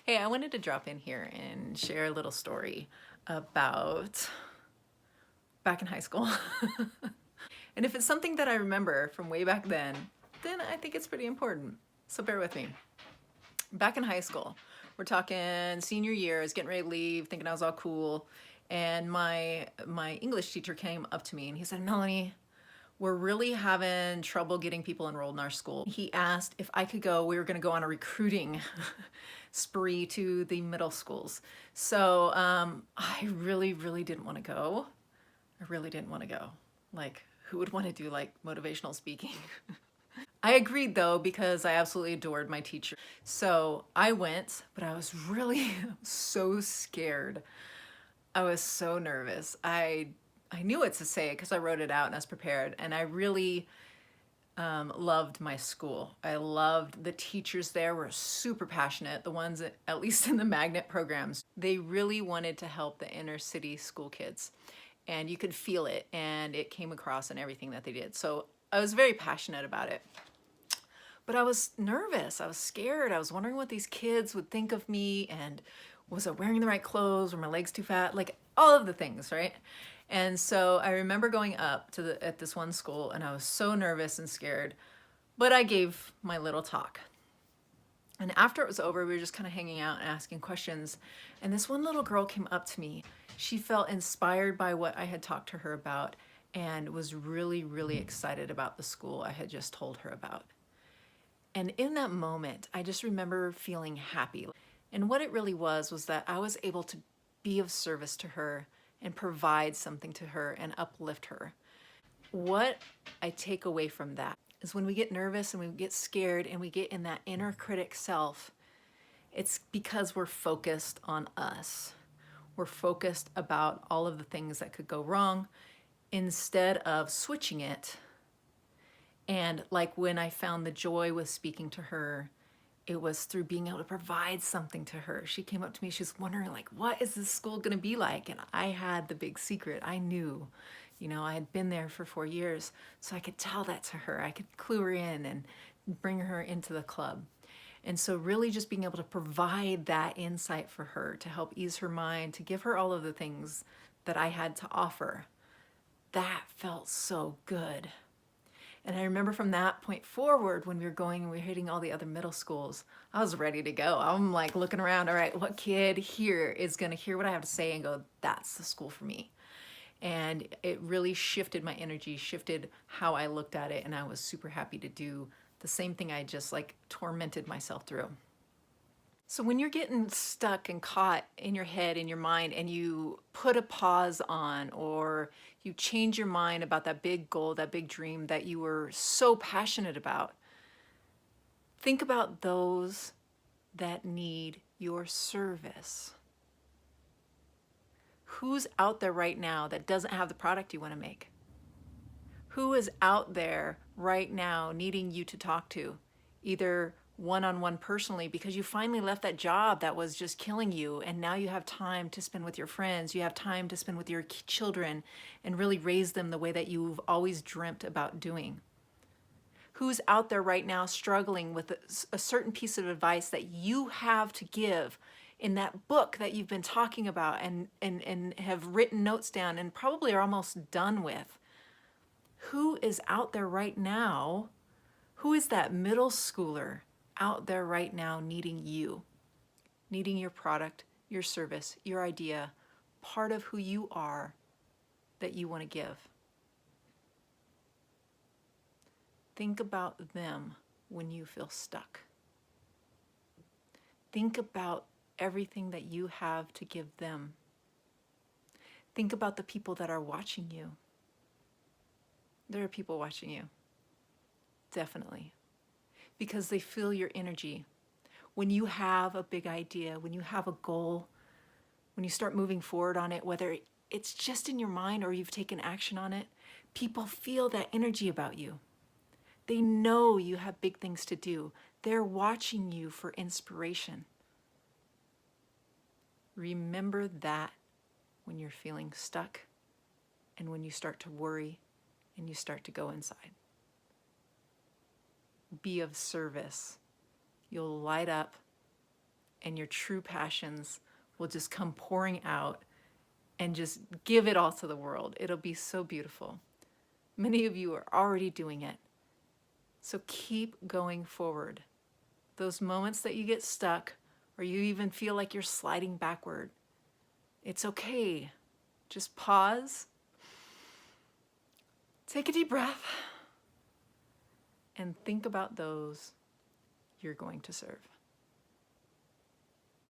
Hey, I wanted to drop in here and share a little story about back in high school. And if it's something that I remember from way back then I think it's pretty important. So bear with me. Back in high school, we're talking senior year, I was getting ready to leave, thinking I was all cool. And my English teacher came up to me and he said, Melanie, we're really having trouble getting people enrolled in our school. He asked if I could go, we were gonna go on a recruiting spree to the middle schools. So I really didn't wanna go. I really didn't wanna go. Like, who would wanna do like motivational speaking? I agreed though, because I absolutely adored my teacher. So I went, but I was really so scared. I was so nervous. I knew what to say because I wrote it out and I was prepared. And I really loved my school. I loved the teachers there were super passionate. The ones, at least in the magnet programs, they really wanted to help the inner city school kids. And you could feel it and it came across in everything that they did. So I was very passionate about it. But I was nervous, I was scared, I was wondering what these kids would think of me, and was I wearing the right clothes, were my legs too fat, like all of the things, right? And so I remember going up to at this one school and I was so nervous and scared, but I gave my little talk. And after it was over, we were just kind of hanging out and asking questions. And this one little girl came up to me. She felt inspired by what I had talked to her about and was really excited about the school I had just told her about. And in that moment, I just remember feeling happy. And what it really was that I was able to be of service to her and provide something to her and uplift her. What I take away from that is when we get nervous and we get scared and we get in that inner critic self, it's because we're focused on us. We're focused about all of the things that could go wrong instead of switching it. And like when I found the joy with speaking to her, it was through being able to provide something to her. She came up to me, she was wondering like, what is this school gonna be like? And I had the big secret. I knew, I had been there for 4 years, so I could tell that to her. I could clue her in and bring her into the club. And so really just being able to provide that insight for her to help ease her mind, to give her all of the things that I had to offer, that felt so good. And I remember from that point forward, when we were going and we were hitting all the other middle schools, I was ready to go. I'm like looking around, all right, what kid here is gonna hear what I have to say and go, that's the school for me. And it really shifted my energy, shifted how I looked at it, and I was super happy to do the same thing I just like tormented myself through. So when you're getting stuck and caught in your head, in your mind, and you put a pause on, or you change your mind about that big goal, that big dream that you were so passionate about, think about those that need your service. Who's out there right now that doesn't have the product you want to make? Who is out there right now needing you to talk to, either one-on-one personally because you finally left that job that was just killing you and now you have time to spend with your friends, you have time to spend with your children and really raise them the way that you've always dreamt about doing? Who's out there right now struggling with a certain piece of advice that you have to give in that book that you've been talking about and have written notes down and probably are almost done with? Who is out there right now? Who is that middle schooler out there right now needing you, needing your product, your service, your idea, part of who you are that you want to give? Think about them when you feel stuck. Think about everything that you have to give them. Think about the people that are watching you. There are people watching you, definitely, because they feel your energy. When you have a big idea, when you have a goal, when you start moving forward on it, whether it's just in your mind or you've taken action on it, people feel that energy about you. They know you have big things to do. They're watching you for inspiration. Remember that when you're feeling stuck and when you start to worry and you start to go inside. Be of service. You'll light up and your true passions will just come pouring out and just give it all to the world. It'll be so beautiful. Many of you are already doing it. So keep going forward. Those moments that you get stuck or you even feel like you're sliding backward, it's okay. Just pause, take a deep breath, and think about those you're going to serve.